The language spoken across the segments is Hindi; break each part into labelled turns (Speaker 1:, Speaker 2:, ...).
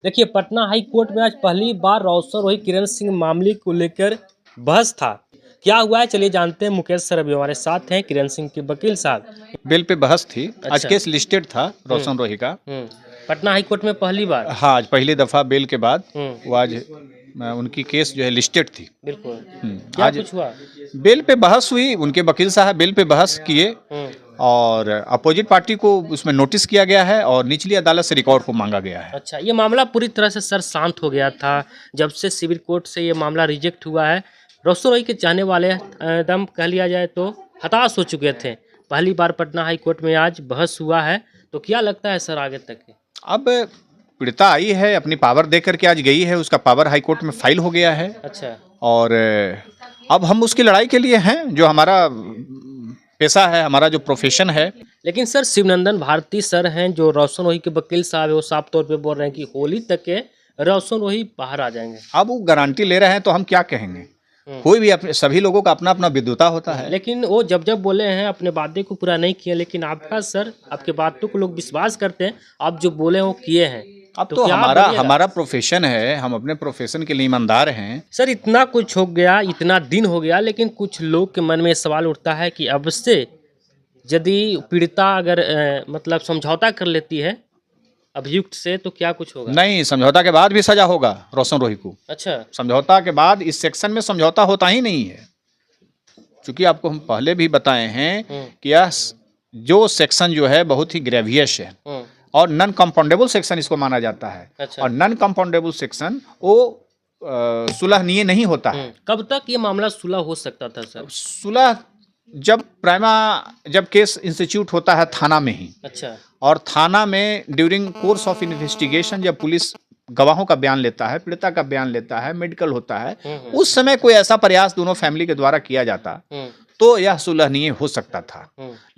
Speaker 1: देखिए, पटना हाई कोर्ट में आज पहली बार रोशन रोही किरण सिंह मामले को लेकर बहस था। क्या हुआ है, चलिए जानते हैं। मुकेश सर अभी हमारे साथ हैं, किरण सिंह के वकील साहब।
Speaker 2: बेल पे बहस थी। आज
Speaker 1: अच्छा।
Speaker 2: केस लिस्टेड था रोशन रोही का।
Speaker 1: पटना हाई कोर्ट में पहली बार।
Speaker 2: हाँ, आज पहली दफ़ा बेल के बाद
Speaker 1: हम्म।
Speaker 2: वो आज उनकी केस जो है लिस्टेड थी।
Speaker 1: बिल्कुल। क्या
Speaker 2: आज
Speaker 1: कुछ हुआ?
Speaker 2: बेल पे बहस हुई, उनके वकील साहब बेल पे बहस किए और अपोजिट पार्टी को उसमें नोटिस किया गया है और निचली अदालत से रिकॉर्ड को मांगा गया है।
Speaker 1: अच्छा, ये मामला पूरी तरह से सर शांत हो गया था जब से सिविल कोर्ट से ये मामला रिजेक्ट हुआ है। रोशन रोही के चाहने वाले एकदम कह लिया जाए तो हताश हो चुके थे। पहली बार पटना हाई कोर्ट में आज बहस हुआ है, तो क्या लगता है सर आगे तक?
Speaker 2: अब पीड़िता आई है, अपनी पावर दे करके आज गई है, उसका पावर हाई कोर्ट में फाइल हो गया है।
Speaker 1: अच्छा।
Speaker 2: और अब हम उसकी लड़ाई के लिए हैं, जो हमारा पेशा है, हमारा जो प्रोफेशन है।
Speaker 1: लेकिन सर शिवनंदन भारती सर हैं जो रोशन रोही के वकील साहब है, वो साफ तौर पे बोल रहे हैं कि होली तक के रोशन रोही बाहर आ जाएंगे।
Speaker 2: अब वो गारंटी ले रहे हैं तो हम क्या कहेंगे। कोई भी अपने सभी लोगों का अपना अपना विद्वता होता है।
Speaker 1: लेकिन वो जब बोले हैं अपने वादे को पूरा नहीं किए, लेकिन आपका सर आपके बातों को लोग विश्वास करते हैं, आप जो बोले वो किए हैं।
Speaker 2: अब तो हमारा प्रोफेशन है, हम अपने प्रोफेशन के लिए ईमानदार हैं।
Speaker 1: सर इतना कुछ हो गया, इतना दिन हो गया, लेकिन कुछ लोग के मन में सवाल उठता है कि अब से यदि पीड़िता अगर मतलब समझौता कर लेती है अभियुक्त से तो क्या कुछ होगा?
Speaker 2: नहीं, समझौता के बाद भी सजा होगा रोशन रोही को।
Speaker 1: अच्छा।
Speaker 2: समझौता के बाद इस सेक्शन में समझौता होता ही नहीं है, क्योंकि आपको हम पहले भी बताए हैं कि यह जो सेक्शन जो है बहुत ही ग्रेवियस है और नॉन कंपाउंडेबल सेक्शन इसको माना जाता है।
Speaker 1: अच्छा।
Speaker 2: और नॉन कंपाउंडेबल सेक्शन वो सुलहनीय नहीं होता है।
Speaker 1: कब तक ये मामला सुलह हो सकता था सर?
Speaker 2: सुलह जब केस इंस्टीट्यूट होता है थाना में ही।
Speaker 1: अच्छा।
Speaker 2: और थाना में ड्यूरिंग कोर्स ऑफ इन्वेस्टिगेशन जब पुलिस गवाहों का बयान लेता है, पीड़िता का बयान लेता है, मेडिकल होता है, उस समय कोई ऐसा प्रयास दोनों फैमिली के द्वारा किया जाता तो यह सुलहनीय हो सकता था।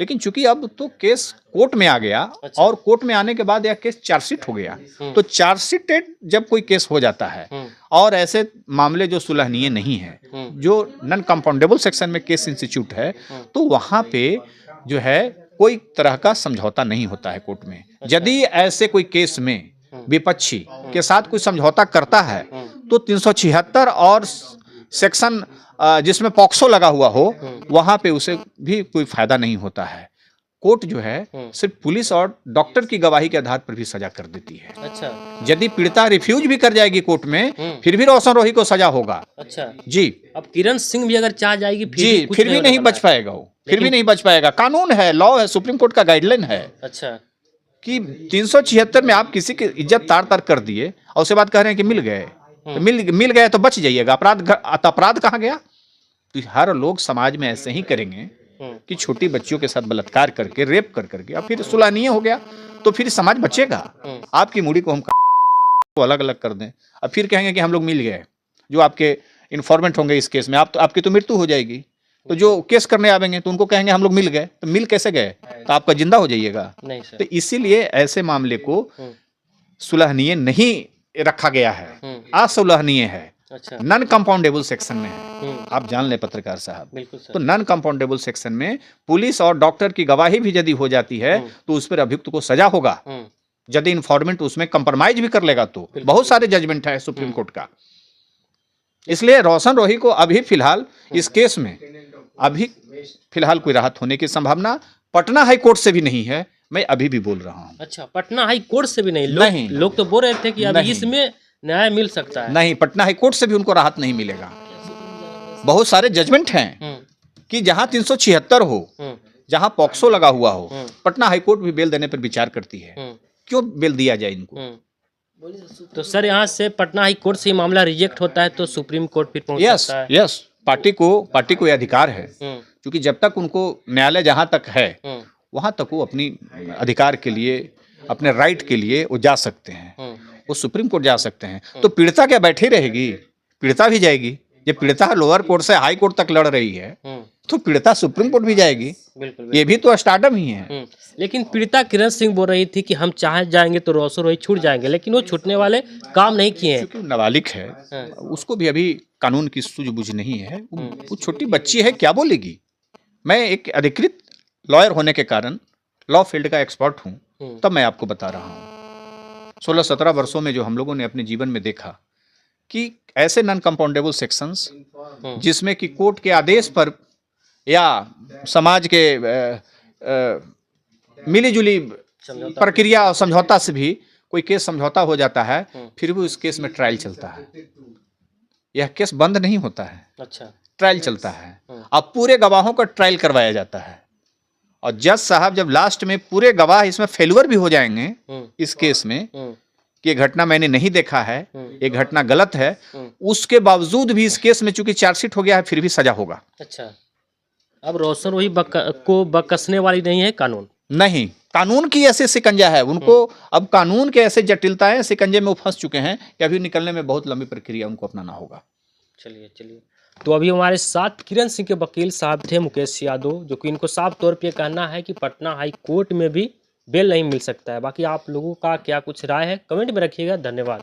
Speaker 2: लेकिन चूंकि अब तो केस कोर्ट में आ गया। अच्छा। और कोर्ट में आने के बाद यह केस चार्जशीट हो गया। तो चार्जशीटेड जब कोई केस हो जाता है और ऐसे मामले जो सुलहनीय नहीं है, जो नॉन कंपाउंडेबल सेक्शन में केस इंस्टीट्यूट है, तो वहां पे जो है कोई तरह का समझौता नहीं होता है कोर्ट में। यदि ऐसे कोई केस में विपक्षी के साथ कोई समझौता करता है तो 376 और सेक्शन जिसमें पॉक्सो लगा हुआ हो, वहां पे उसे भी कोई फायदा नहीं होता है। कोर्ट जो है सिर्फ पुलिस और डॉक्टर की गवाही के आधार पर भी सजा कर देती है।
Speaker 1: अच्छा।
Speaker 2: यदि पीड़िता रिफ्यूज भी कर जाएगी कोर्ट में, फिर भी रोशन रोही को सजा होगा।
Speaker 1: अच्छा
Speaker 2: जी।
Speaker 1: अब किरण सिंह भी अगर चाह जाएगी
Speaker 2: फिर भी नहीं बच पाएगा वो, फिर भी नहीं बच पाएगा। कानून है, लॉ है, सुप्रीम कोर्ट का गाइडलाइन है।
Speaker 1: अच्छा।
Speaker 2: कि 376 में आप किसी की इज्जत तार तार कर दिए और उसके बाद कह रहे हैं कि मिल गए, तो मिल गए तो बच जाइएगा। अपराध कहाँ गया? तो हर लोग समाज में ऐसे ही करेंगे कि छोटी बच्चियों के साथ बलात्कार करके, रेप करके, और फिर सुलहनीय हो गया तो फिर समाज बचेगा। आपकी मुड़ी को हम अलग अलग कर दें, अब फिर कहेंगे कि हम लोग मिल गए। जो आपके इन्फॉर्मेंट होंगे इस केस में, आपकी तो मृत्यु हो जाएगी। तो जो केस करने आवेंगे तो उनको कहेंगे हम लोग मिल गए, तो मिल कैसे गए? तो आपका जिंदा हो जाइएगा।
Speaker 1: नहीं सर।
Speaker 2: तो इसीलिए ऐसे मामले को सुलहनीय नहीं रखा गया है, असुलहनीय है। अच्छा। नॉन कंपाउंडेबल सेक्शन में है। आप जान ले पत्रकार साहब।
Speaker 1: बिल्कुल सर।
Speaker 2: तो नॉन कंपाउंडेबल सेक्शन में पुलिस और डॉक्टर की गवाही भी यदि हो जाती है तो उस पर अभियुक्त को सजा होगा। यदि इन्फॉर्मेंट उसमें कंप्रोमाइज भी कर लेगा तो। बहुत सारे जजमेंट है सुप्रीम कोर्ट का। इसलिए रोशन रोही को अभी फिलहाल इस केस में कोई राहत होने की संभावना पटना हाई कोर्ट से भी नहीं है। मैं अभी भी बोल रहा हूँ।
Speaker 1: अच्छा, पटना हाई कोर्ट से भी नहीं? लोग तो बोल रहे थे कि अभी इसमें न्याय मिल सकता है।
Speaker 2: नहीं, पटना हाई कोर्ट से भी उनको राहत नहीं मिलेगा। बहुत सारे जजमेंट हैं कि जहां 376 हो, जहां पॉक्सो लगा हुआ हो, पटना हाई कोर्ट भी बेल देने पर विचार करती है। क्यों बेल दिया जाए इनको?
Speaker 1: तो सर यहाँ से पटना हाई कोर्ट से मामला रिजेक्ट होता है तो सुप्रीम कोर्ट फिर पहुंच सकता है।
Speaker 2: यस, पार्टी को यह अधिकार है, क्योंकि जब तक उनको न्यायालय जहां तक है वहां तक वो अपनी अधिकार के लिए, अपने राइट के लिए वो जा सकते हैं। वो सुप्रीम कोर्ट जा सकते हैं। तो पीड़िता क्या बैठी रहेगी? पीड़िता भी जाएगी। जब पीड़िता लोअर कोर्ट से हाई कोर्ट तक लड़ रही है तो पीड़िता सुप्रीम कोर्ट भी जाएगी। बिल्कुल। ये भी तो स्टार्डम ही है।
Speaker 1: लेकिन पीड़िता किरण सिंह बोल रही थी कि हम चाहे जाएंगे तो रोशन रोही छूट जाएंगे, लेकिन वो छूटने वाले काम नहीं किए हैं।
Speaker 2: क्योंकि नाबालिग है, उसको भी अभी कानून की सूझबूझ नहीं है। वो छोटी बच्ची है, क्या बोलेगी? मैं एक अधिकृत लॉयर होने के कारण, लॉ फील्ड का एक्सपर्ट हूँ, तब मैं आपको बता रहा हूँ। 16-17 वर्षों में जो हम लोगों ने अपने जीवन में देखा कि ऐसे नॉन कंपाउंडेबल सेक्शंस जिसमें कि कोर्ट के आदेश पर या समाज के मिलीजुली प्रक्रिया और समझौता से भी कोई केस समझौता हो जाता है, फिर भी उस केस में ट्रायल चलता है। यह केस बंद नहीं होता है,
Speaker 1: अच्छा,
Speaker 2: ट्रायल चलता है। अब पूरे गवाहों का ट्रायल करवाया जाता है और जज साहब जब लास्ट में पूरे गवाह इसमें फेल्यूर भी हो जाएंगे इस केस में कि ये घटना मैंने नहीं देखा है, ये घटना गलत है, उसके बावजूद भी इस केस में चूंकि चार्जशीट हो गया है फिर भी सजा होगा।
Speaker 1: अच्छा, अब रोशन रोही को बकसने वाली नहीं है कानून।
Speaker 2: नहीं, कानून की ऐसे शिकंजा है उनको, अब कानून के ऐसे जटिलताएं शिकंजे में वो फंस चुके हैं कि अभी निकलने में बहुत लंबी प्रक्रिया उनको अपनाना होगा।
Speaker 1: चलिए तो अभी हमारे साथ किरण सिंह के वकील साहब थे मुकेश यादव, जो कि इनको साफ तौर पे कहना है कि पटना हाई कोर्ट में भी बेल नहीं मिल सकता है। बाकी आप लोगों का क्या कुछ राय है कमेंट में रखिएगा। धन्यवाद।